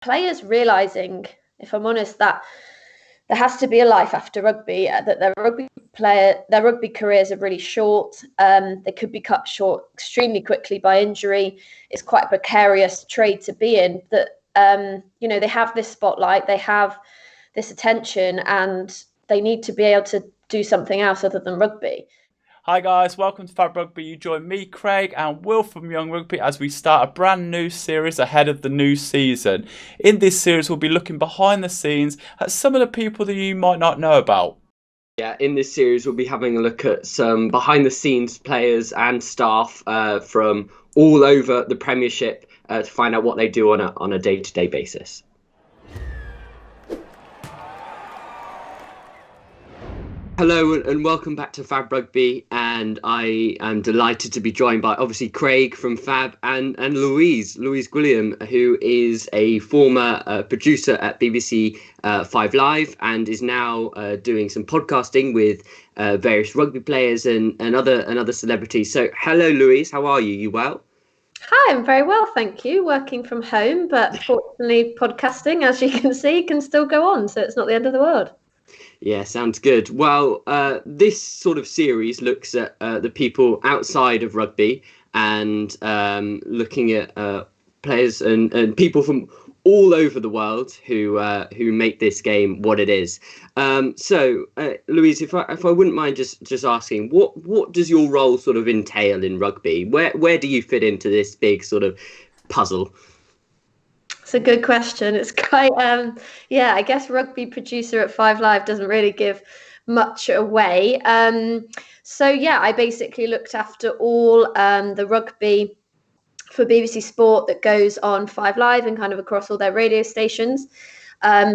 players realising, if I'm honest, that there has to be a life after rugby, that their rugby careers are really short. They could be cut short extremely quickly by injury. It's quite a precarious trade to be in, that they have this spotlight, they have this attention, and they need to be able to do something else other than rugby. Hi guys, welcome to Fab Rugby. You join me, Craig, and Will from Young Rugby as we start a brand new series ahead of the new season. In this series, we'll be looking behind the scenes at some of the people that you might not know about. Yeah, in this series, we'll be having a look at some behind the scenes players and staff from all over the Premiership to find out what they do on a day-to-day basis. Hello and welcome back to Fab Rugby, and I am delighted to be joined by obviously Craig from Fab and Louise Gwilliam, who is a former producer at BBC 5 Live and is now doing some podcasting with various rugby players and other celebrities. So hello Louise, how are you? You well? Hi, I'm very well, thank you. Working from home, but fortunately podcasting, as you can see, can still go on, so it's not the end of the world. Yeah, sounds good. Well, this sort of series looks at the people outside of rugby and looking at players and people from all over the world who make this game what it is. So, Louise, if I wouldn't mind just asking, what does your role sort of entail in rugby? Where do you fit into this big sort of puzzle? It's a good question. It's quite, I guess rugby producer at 5 Live doesn't really give much away. I basically looked after all the rugby for BBC Sport that goes on 5 Live and kind of across all their radio stations.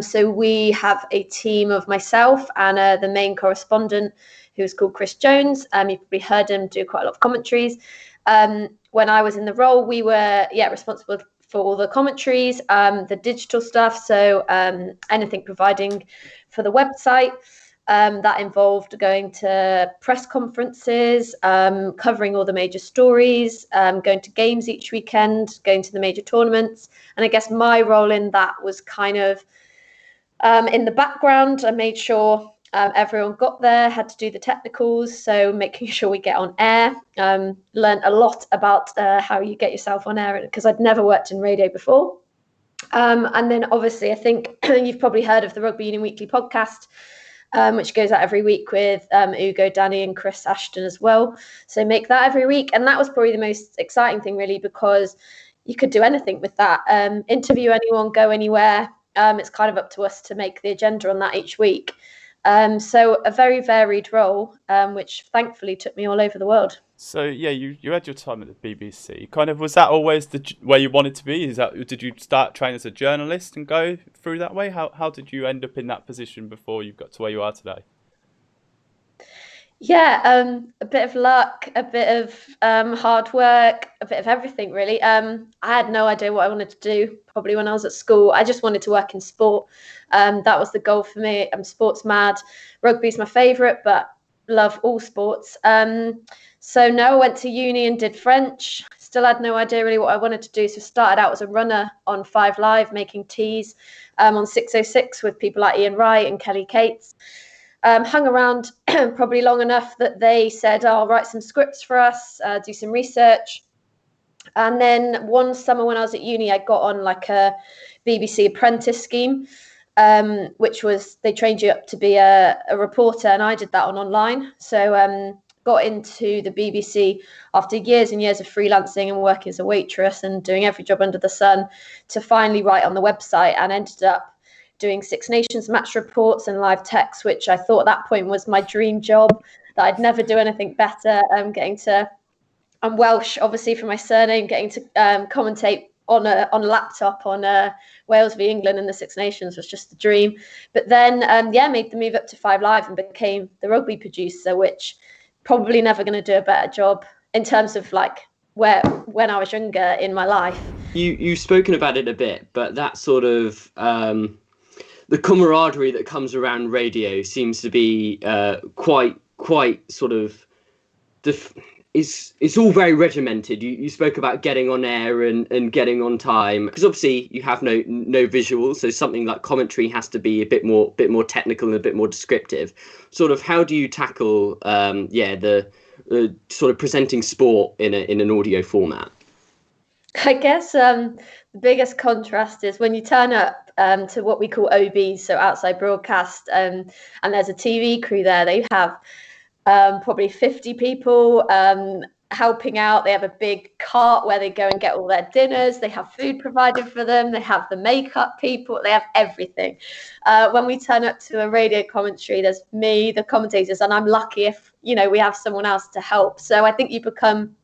So we have a team of myself and the main correspondent, who's called Chris Jones. You've probably heard him do quite a lot of commentaries. When I was in the role, we were responsible for all the commentaries, the digital stuff, so anything providing for the website. That involved going to press conferences, covering all the major stories, going to games each weekend, going to the major tournaments. And I guess my role in that was kind of in the background. I made sure everyone got there, had to do the technicals, so making sure we get on air. Learned a lot about how you get yourself on air, because I'd never worked in radio before. And then obviously I think you've probably heard of the Rugby Union Weekly podcast, which goes out every week with Ugo, Danny and Chris Ashton as well. So make that every week. And that was probably the most exciting thing, really, because you could do anything with that. Interview anyone, go anywhere. It's kind of up to us to make the agenda on that each week. So a very varied role, which thankfully took me all over the world. So yeah, you had your time at the BBC. Kind of, was that always where you wanted to be? Did you start training as a journalist and go through that way? How did you end up in that position before you got to where you are today? Yeah, a bit of luck, a bit of hard work, a bit of everything, really. I had no idea what I wanted to do probably when I was at school. I just wanted to work in sport. That was the goal for me. I'm sports mad. Rugby's my favourite, but love all sports. So no, I went to uni and did French. Still had no idea really what I wanted to do. So started out as a runner on 5 Live, making teas on 606 with people like Ian Wright and Kelly Cates. Hung around probably long enough that they said, I'll write some scripts for us, do some research. And then one summer when I was at uni, I got on like a BBC apprentice scheme, which was they trained you up to be a reporter, and I did that online. So got into the BBC after years and years of freelancing and working as a waitress and doing every job under the sun to finally write on the website, and ended up doing Six Nations match reports and live text, which I thought at that point was my dream job, that I'd never do anything better. I'm Welsh, obviously, from my surname, getting to commentate on a laptop on Wales v England in the Six Nations was just the dream. But then, made the move up to 5 Live and became the rugby producer, which probably never going to do a better job in terms of like when I was younger in my life. You've spoken about it a bit, but that sort of the camaraderie that comes around radio seems to be quite sort of it's all very regimented. You spoke about getting on air and getting on time, because obviously you have no visuals, so something like commentary has to be a bit more technical and a bit more descriptive. Sort of, how do you tackle the sort of presenting sport in an audio format? I guess the biggest contrast is when you turn up to what we call OBs, so outside broadcast, and there's a TV crew there. They have probably 50 people helping out. They have a big cart where they go and get all their dinners. They have food provided for them. They have the makeup people. They have everything. When we turn up to a radio commentary, there's me, the commentators, and I'm lucky if we have someone else to help. So I think you become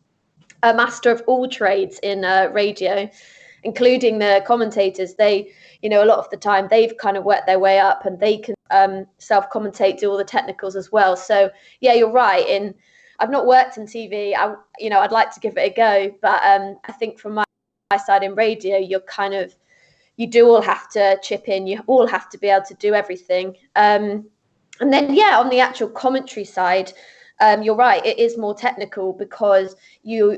a master of all trades in radio, including the commentators. They, a lot of the time, they've kind of worked their way up and they can self-commentate, do all the technicals as well. So yeah, you're right. I've not worked in TV. I'd like to give it a go, but I think from my side in radio, you do all have to chip in. You all have to be able to do everything. And then on the actual commentary side, you're right, it is more technical because you're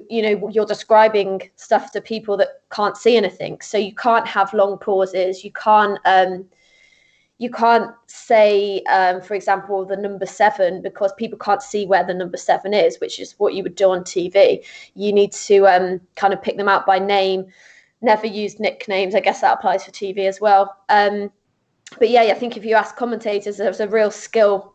describing stuff to people that can't see anything, so you can't have long pauses. You can't say for example the number 7, because people can't see where the number 7 is, which is what you would do on TV. You need to kind of pick them out by name, never use nicknames. I guess that applies for TV as well. But I think if you ask commentators, there's a real skill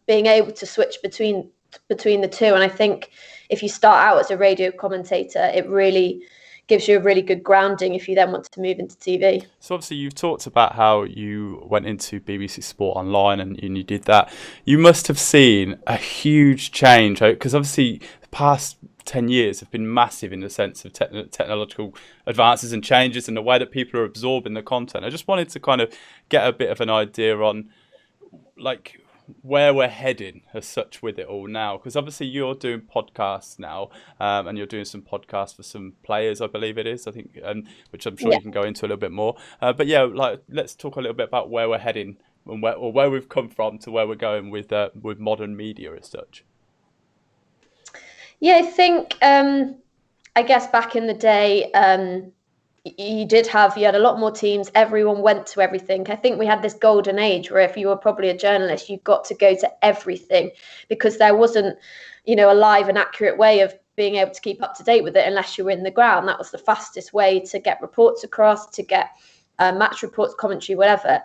being able to switch between the two. And I think if you start out as a radio commentator, it really gives you a really good grounding if you then want to move into TV. So obviously you've talked about how you went into BBC Sport Online and you did that. You must have seen a huge change, because obviously the past 10 years have been massive in the sense of technological advances and changes and the way that people are absorbing the content. I just wanted to kind of get a bit of an idea on like where we're heading as such with it all now, because obviously you're doing podcasts now, and you're doing some podcasts for some players, I believe it is, I think, which I'm sure you can go into a little bit more. But let's talk a little bit about where we're heading and where we've come from to where we're going with modern media as such. I think I guess back in the day, you had a lot more teams. Everyone went to everything. I think we had this golden age where if you were probably a journalist, you got to go to everything because there wasn't, a live and accurate way of being able to keep up to date with it unless you were in the ground. That was the fastest way to get reports across, to get match reports, commentary, whatever.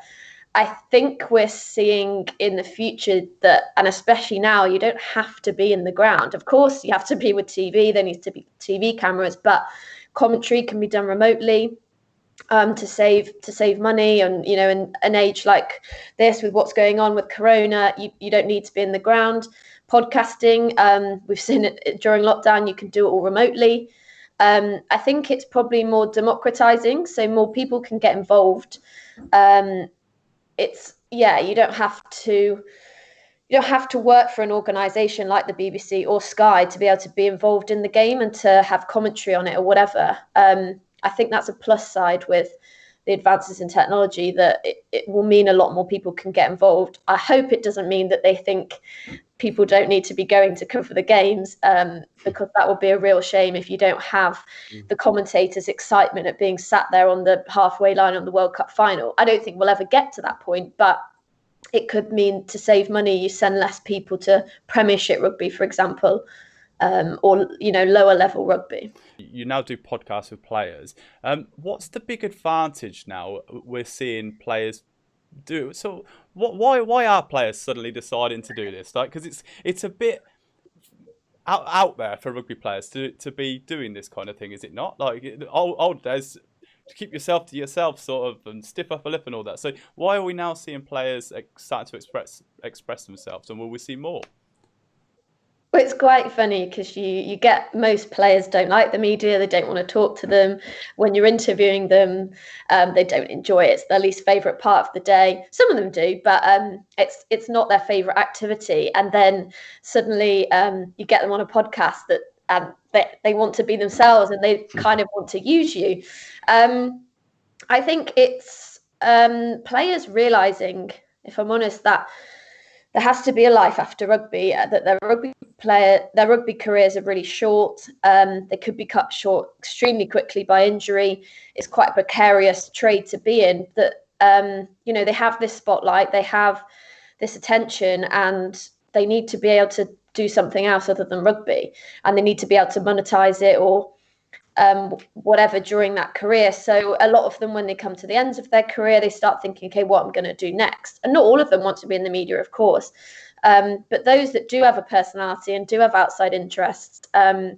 I think we're seeing in the future that, and especially now, you don't have to be in the ground. Of course, you have to be with TV. There needs to be TV cameras, but commentary can be done remotely to save money. And in an age like this, with what's going on with Corona, you don't need to be in the ground. Podcasting, we've seen it during lockdown. You can do it all remotely. I think it's probably more democratizing, so more people can get involved. You don't have to work for an organization like the BBC or Sky to be able to be involved in the game and to have commentary on it or whatever. I think that's a plus side with the advances in technology, that it will mean a lot more people can get involved. I hope it doesn't mean that they think people don't need to be going to come for the games, because that would be a real shame if you don't have the commentators' excitement at being sat there on the halfway line on the World Cup final. I don't think we'll ever get to that point, but it could mean, to save money, you send less people to Premiership rugby, for example, or lower level rugby. You now do podcasts with players. What's the big advantage now we're seeing players do? So why are players suddenly deciding to do this? Because it's a bit out there for rugby players to be doing this kind of thing, is it not? Like old days, to keep yourself to yourself, sort of, and stiff upper lip and all that. So why are we now seeing players starting to express themselves, and will we see more? Well, it's quite funny because you get, most players don't like the media. They don't want to talk to them. When you're interviewing them, they don't enjoy it. It's their least favourite part of the day. Some of them do, but it's not their favourite activity. And then suddenly you get them on a podcast that they want to be themselves and they kind of want to use you. I think it's players realising, if I'm honest, that there has to be a life after rugby, that their rugby careers are really short. They could be cut short extremely quickly by injury. It's quite a precarious trade to be in, that they have this spotlight, they have this attention, and they need to be able to do something else other than rugby, and they need to be able to monetize it or whatever during that career. So a lot of them, when they come to the ends of their career, they start thinking, okay, what I'm going to do next. And not all of them want to be in the media, of course, but those that do have a personality and do have outside interests, that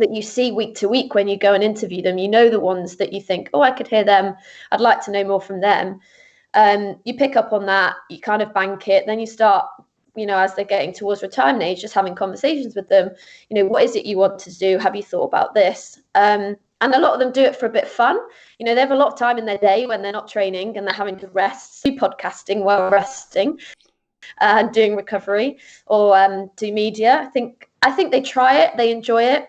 you see week to week when you go and interview them, the ones that you think, oh, I could hear them, I'd like to know more from them. You pick up on that, you kind of bank it, then you start, as they're getting towards retirement age, just having conversations with them. What is it you want to do? Have you thought about this? And a lot of them do it for a bit of fun. They have a lot of time in their day when they're not training and they're having to rest, do podcasting while resting, and doing recovery, or do media. I think they try it, they enjoy it.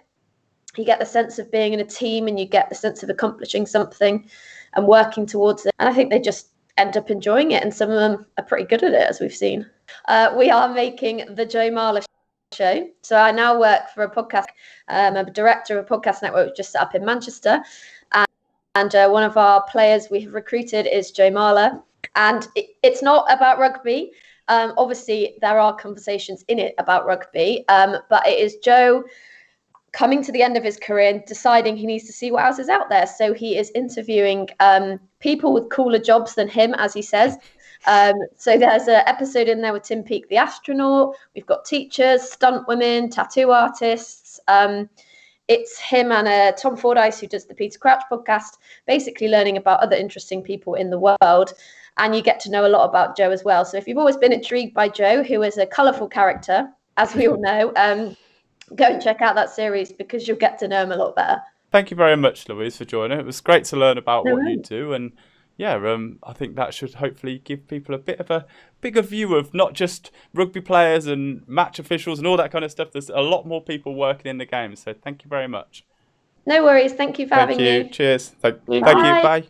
You get the sense of being in a team, and you get the sense of accomplishing something and working towards it. And I think they just end up enjoying it. And some of them are pretty good at it, as we've seen. We are making the Jo Marler Show. So I now work for a podcast. I'm a director of a podcast network just set up in Manchester. And one of our players we have recruited is Jo Marler. And it's not about rugby. Obviously, there are conversations in it about rugby. But it is Joe coming to the end of his career and deciding he needs to see what else is out there. So he is interviewing people with cooler jobs than him, as he says. So there's an episode in there with Tim Peake, the astronaut. We've got teachers, stunt women, tattoo artists. It's him and Tom Fordyce, who does the Peter Crouch podcast, basically learning about other interesting people in the world. And you get to know a lot about Joe as well. So if you've always been intrigued by Joe, who is a colourful character, as we all know, go and check out that series, because you'll get to know him a lot better. Thank you very much, Louise, for joining. It was great to learn about what you do. And I think that should hopefully give people a bit of a bigger view of not just rugby players and match officials and all that kind of stuff. There's a lot more people working in the game. So thank you very much. No worries. Thank you for having me. Cheers. Thank you. Bye. Bye.